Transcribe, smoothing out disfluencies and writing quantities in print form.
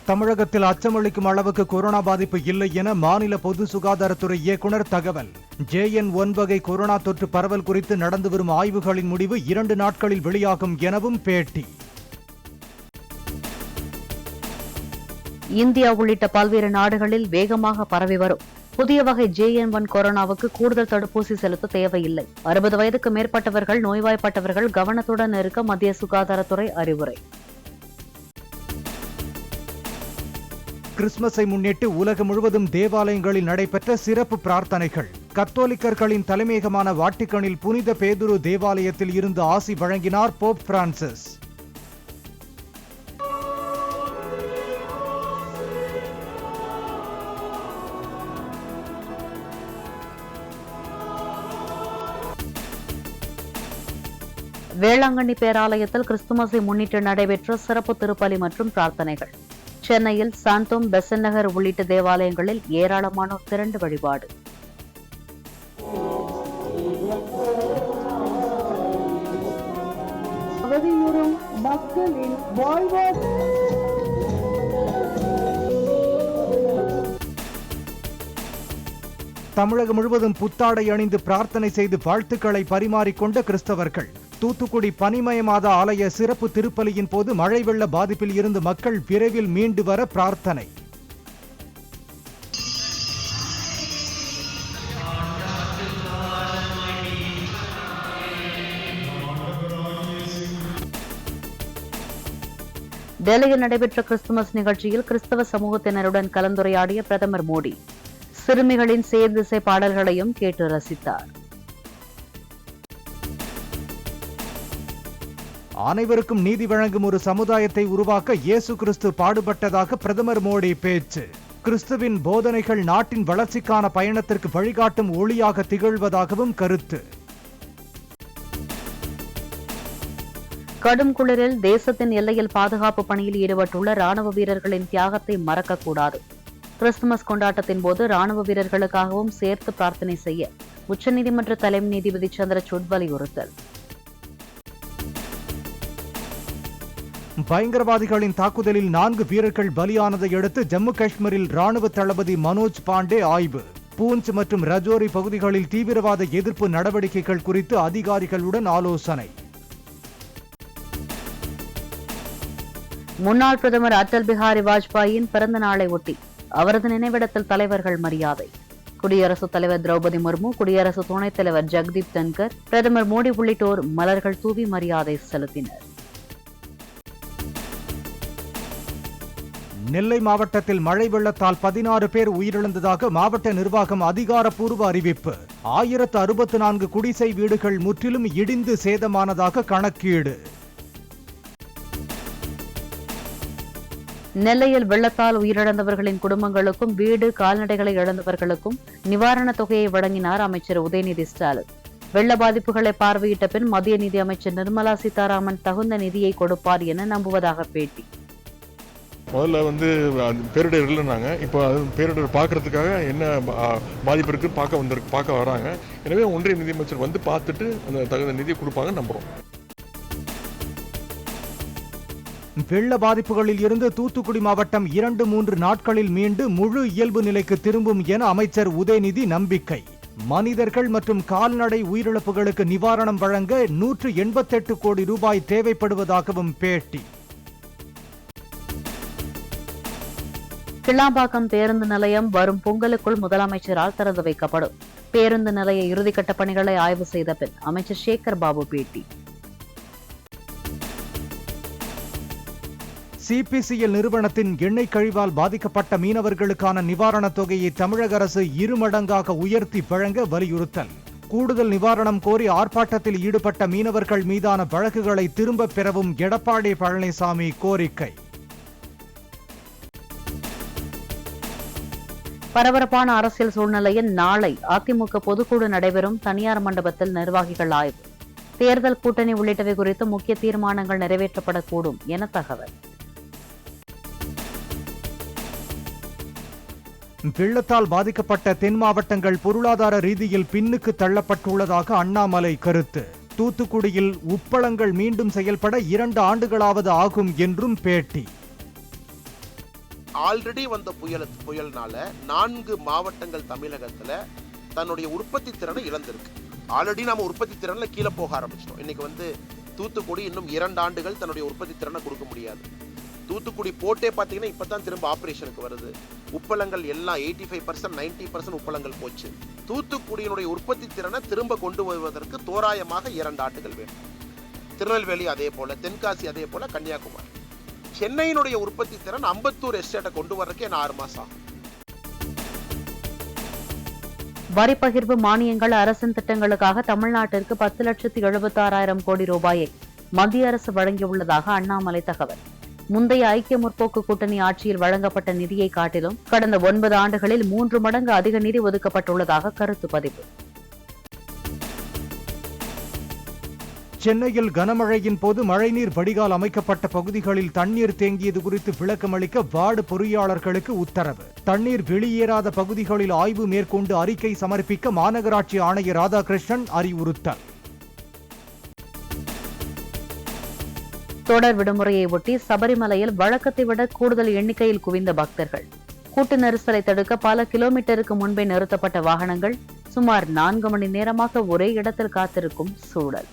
தமிழகத்தில் அச்சமளிக்கும் அளவுக்கு கொரோனா பாதிப்பு இல்லை என மாநில பொது சுகாதாரத்துறை இயக்குநர் தகவல். JN1 வகை கொரோனா தொற்று பரவல் குறித்து நடந்து வரும் ஆய்வுகளின் முடிவு 2 நாட்களில் வெளியாகும் எனவும் பேட்டி. இந்தியா உள்ளிட்ட பல்வேறு நாடுகளில் வேகமாக பரவி வரும் புதிய வகை JN1 கொரோனாவுக்கு கூடுதல் தடுப்பூசி செலுத்த தேவையில்லை. 60 வயதுக்கு மேற்பட்டவர்கள், நோய்வாய்ப்பட்டவர்கள் கவனத்துடன் இருக்க மத்திய சுகாதாரத்துறை அறிவுரை. கிறிஸ்துமஸை முன்னிட்டு உலகம் முழுவதும் தேவாலயங்களில் நடைபெற்ற சிறப்பு பிரார்த்தனைகள். கத்தோலிக்கர்களின் தலைமையகமான வாட்டிகனில் புனித பேதுரு தேவாலயத்தில் இருந்து ஆசி வழங்கினார் போப் பிரான்சிஸ். வேளாங்கண்ணி பேராலயத்தில் கிறிஸ்துமஸை முன்னிட்டு நடைபெற்ற சிறப்பு திருப்பலி மற்றும் பிரார்த்தனைகள். சென்னையில் சாந்தோம், பெசன்ட் நகர் உள்ளிட்ட தேவாலயங்களில் ஏராளமானோர் திரண்டு வழிபாடு. தமிழகம் முழுவதும் புத்தாடை அணிந்து பிரார்த்தனை செய்து வாழ்த்துக்களை பரிமாறிக்கொண்ட கிறிஸ்தவர்கள். தூத்துக்குடி பனிமயமாத ஆலய சிறப்பு திருப்பலியின் போது மழை வெள்ள பாதிப்பில் இருந்து மக்கள் விரைவில் மீண்டு வர பிரார்த்தனை. டெல்லியில் நடைபெற்ற கிறிஸ்துமஸ் நிகழ்ச்சியில் கிறிஸ்தவ சமூகத்தினருடன் கலந்துரையாடிய பிரதமர் மோடி சிறுமிகளின் சேர்திசை பாடல்களையும் கேட்டு ரசித்தார். அனைவருக்கும் நீதி வழங்கும் ஒரு சமுதாயத்தை உருவாக்க இயேசு கிறிஸ்து பாடுபட்டதாக பிரதமர் மோடி பேச்சு. கிறிஸ்துவின் போதனைகள் நாட்டின் வளர்ச்சிக்கான பயணத்திற்கு வழிகாட்டும் ஒளியாக திகழ்வதாகவும் கருத்து. கடும் குளிரில் தேசத்தின் எல்லையில் பாதுகாப்பு பணியில் ஈடுபட்டுள்ள ராணுவ வீரர்களின் தியாகத்தை மறக்கக்கூடாது. கிறிஸ்துமஸ் கொண்டாட்டத்தின் போது ராணுவ வீரர்களுக்காகவும் சேர்த்து பிரார்த்தனை செய்ய உச்சநீதிமன்ற தலைமை நீதிபதி சந்திரசூட் வலியுறுத்தல். பயங்கரவாதிகளின் தாக்குதலில் 4 வீரர்கள் பலியானதை அடுத்து ஜம்மு காஷ்மீரில் ராணுவ தளபதி மனோஜ் பாண்டே ஆய்வு. பூஞ்ச் மற்றும் ரஜோரி பகுதிகளில் தீவிரவாத எதிர்ப்பு நடவடிக்கைகள் குறித்து அதிகாரிகளுடன் ஆலோசனை. முன்னாள் பிரதமர் அடல் பிஹாரி வாஜ்பாயின் பிறந்த நாளை ஒட்டி அவரது நினைவிடத்தில் தலைவர்கள் மரியாதை. குடியரசுத் தலைவர் திரௌபதி முர்மு, குடியரசு துணைத் தலைவர் ஜெகதீப் தன்கர், பிரதமர் மோடி உள்ளிட்டோர் மலர்கள் தூவி மரியாதை செலுத்தினர். நெல்லை மாவட்டத்தில் மழை வெள்ளத்தால் 16 பேர் உயிரிழந்ததாக மாவட்ட நிர்வாகம் அதிகாரப்பூர்வ அறிவிப்பு. 1064 குடிசை வீடுகள் முற்றிலும் இடிந்து சேதமானதாக கணக்கீடு. நெல்லையில் வெள்ளத்தால் உயிரிழந்தவர்களின் குடும்பங்களுக்கும் வீடு, கால்நடைகளை இழந்தவர்களுக்கும் நிவாரணத் தொகையை வழங்கினார் அமைச்சர் உதயநிதி ஸ்டாலின். வெள்ள பாதிப்புகளை பார்வையிட்ட பின் மத்திய நிதி அமைச்சர் நிர்மலா சீதாராமன் தகுந்த நிதியை கொடுப்பார் என நம்புவதாக பேட்டி. முதல்ல பேரிடர் இல்லைன்னாங்க, இப்போ பேரிடர் பார்க்கறதுக்காக என்ன பாதிப்பு இருக்கு பார்க்க வராங்க. எனவே ஒன்றிய நிதியமைச்சர் பார்த்துட்டு அந்த தகுந்த நிதியை கொடுப்பாங்க நம்புறோம். வெள்ள பாதிப்புகளில் இருந்து தூத்துக்குடி மாவட்டம் 2-3 நாட்களில் மீண்டு முழு இயல்பு நிலைக்கு திரும்பும் என அமைச்சர் உதயநிதி நம்பிக்கை. மனிதர்கள் மற்றும் கால்நடை உயிரிழப்புகளுக்கு நிவாரணம் வழங்க 188 கோடி ரூபாய் தேவைப்படுவதாகவும் பேட்டி. கிளாம்பாக்கம் பேருந்து நிலையம் வரும் பொங்கலுக்குள் முதலமைச்சரால் திறந்து வைக்கப்படும். பேருந்து நிலைய இறுதிக்கட்ட பணிகளை ஆய்வு செய்த பின் அமைச்சர் சேகர் பாபு பேட்டி. CPCL நிறுவனத்தின் எண்ணெய் கழிவால் பாதிக்கப்பட்ட மீனவர்களுக்கான நிவாரணத் தொகையை தமிழக அரசு 2 மடங்காக உயர்த்தி வழங்க வலியுறுத்தல். கூடுதல் நிவாரணம் கோரி ஆர்ப்பாட்டத்தில் ஈடுபட்ட மீனவர்கள் மீதான வழக்குகளை திரும்பப் பெறவும் எடப்பாடி பழனிசாமி கோரிக்கை. பரபரப்பான அரசியல் சூழ்நிலையில் நாளை அதிமுக பொதுக்குழு நடைபெறும். தனியார் மண்டபத்தில் நிர்வாகிகள் ஆய்வு. தேர்தல் கூட்டணி உள்ளிட்டவை குறித்து முக்கிய தீர்மானங்கள் நிறைவேற்றப்படக்கூடும் என தகவல். வெள்ளத்தால் பாதிக்கப்பட்ட தென் மாவட்டங்கள் பொருளாதார ரீதியில் பின்னுக்கு தள்ளப்பட்டுள்ளதாக அண்ணாமலை கருத்து. தூத்துக்குடியில் உப்பளங்கள் மீண்டும் செயல்பட 2 ஆண்டுகளாவது ஆகும் என்றும் பேட்டி. ஆல்ரெடி வந்த புயல்னால 4 மாவட்டங்கள் தமிழகத்துல தன்னுடைய உற்பத்தி திறனை இழந்திருக்கு. ஆல்ரெடி நாம உற்பத்தி திறன்ல கீழே போக ஆரம்பிச்சிட்டோம். இன்னைக்கு தூத்துக்குடி இன்னும் 2 ஆண்டுகள் தன்னுடைய உற்பத்தி திறனை கொடுக்க முடியாது. தூத்துக்குடி போட்டே பார்த்தீங்கன்னா இப்பதான் திரும்ப ஆபரேஷனுக்கு வருது. உப்பளங்கள் எல்லாம் 85% 90% உப்பளங்கள் போச்சு. தூத்துக்குடியினுடைய உற்பத்தி திறனை திரும்ப கொண்டு வருவதற்கு தோராயமாக 2 ஆண்டுகள் வேணும். திருநெல்வேலி அதே போல, தென்காசி அதே போல, கன்னியாகுமரி. சென்னையினுடைய உற்பத்தி திறன் அம்பத்தூர் எஸ்டேட்டை கொண்டு வர்றதுக்கு 6 மாசம் ஆகும். வரி பகிர்வு மானியங்கள் அரசின் திட்டங்களுக்காக தமிழ்நாட்டிற்கு 10,76,000 கோடி ரூபாயை மத்திய அரசு வழங்கியுள்ளதாக அண்ணாமலை தகவல். முந்தைய ஐக்கிய முற்போக்கு கூட்டணி ஆட்சியில் வழங்கப்பட்ட நிதியை காட்டிலும் கடந்த 9 ஆண்டுகளில் 3 மடங்கு அதிக நிதி ஒதுக்கப்பட்டுள்ளதாக கருத்து பதிவு. சென்னையில் கனமழையின் போது மழைநீர் வடிகால் அமைக்கப்பட்ட பகுதிகளில் தண்ணீர் தேங்கியது குறித்து விளக்கமளிக்க வார்டு பொறியாளர்களுக்கு உத்தரவு. தண்ணீர் வெளியேறாத பகுதிகளில் ஆய்வு மேற்கொண்டு அறிக்கை சமர்ப்பிக்க மாநகராட்சி ஆணையர் ராதாகிருஷ்ணன் அறிவுறுத்தல். தொடர் விடுமுறையை ஒட்டி சபரிமலையில் வழக்கத்தை விட கூடுதல் எண்ணிக்கையில் குவிந்த பக்தர்கள். கூட்ட நெரிசலை தடுக்க பல கிலோமீட்டருக்கு முன்பே நிறுத்தப்பட்ட வாகனங்கள் சுமார் 4 மணி நேரமாக ஒரே இடத்தில் காத்திருக்கும் சூழல்.